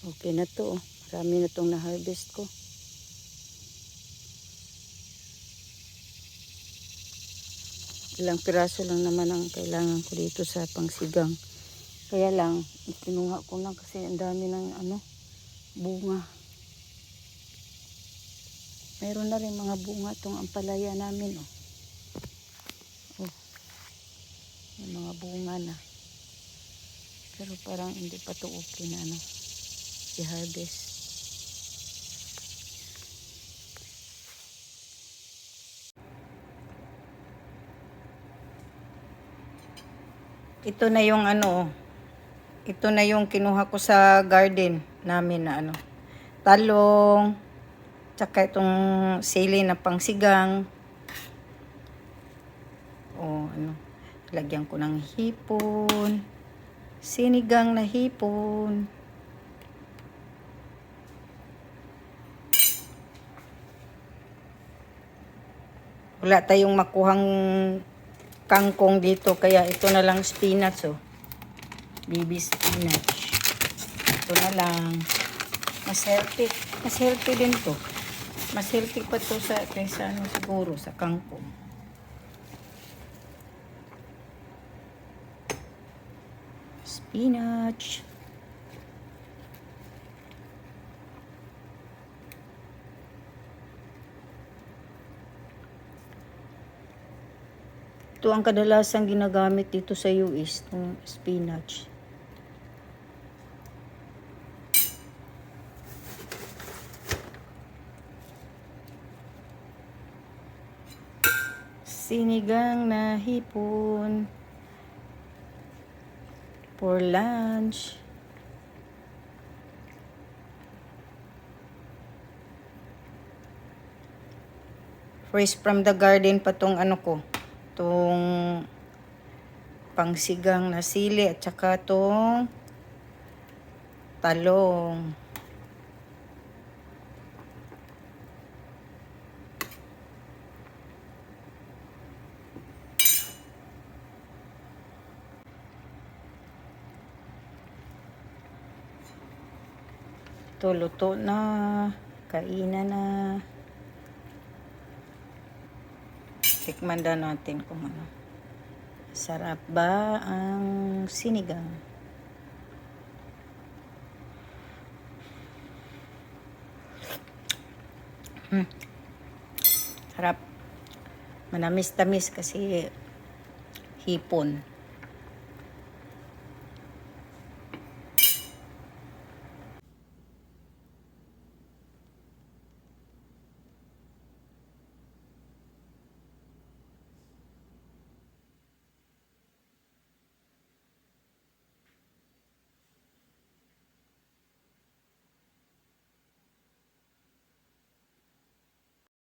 Okay na to. Marami na tong na-harvest ko. Ilang piraso lang naman ang kailangan ko dito sa pangsigang. Kaya lang, kinuha ko na kasi ang dami ng bunga. Mayroon na rin mga bunga itong ampalaya namin. Oh, may mga bunga na. Pero parang hindi pa to okay na i-harvest. Ito na yung ito na yung kinuha ko sa garden namin na talong, tsaka itong sili na pangsigang. O lagyan ko ng hipon, sinigang na hipon. Wala tayong makuhang kangkong dito, kaya ito na lang spinach. Baby spinach. Ito na lang. Mas healthy. Mas healthy din to. Mas healthy pa to kaysa siguro sa kangkong. Spinach. Ito ang kadalasang ginagamit dito sa US, itong spinach. Sinigang na hipon for lunch. Fresh from the garden pa tong itong pangsigang na sili at saka itong talong. Ito luto na, kainan na. Tikman na natin kung sarap ba ang sinigang. Sarap. Manamis-tamis kasi hipon.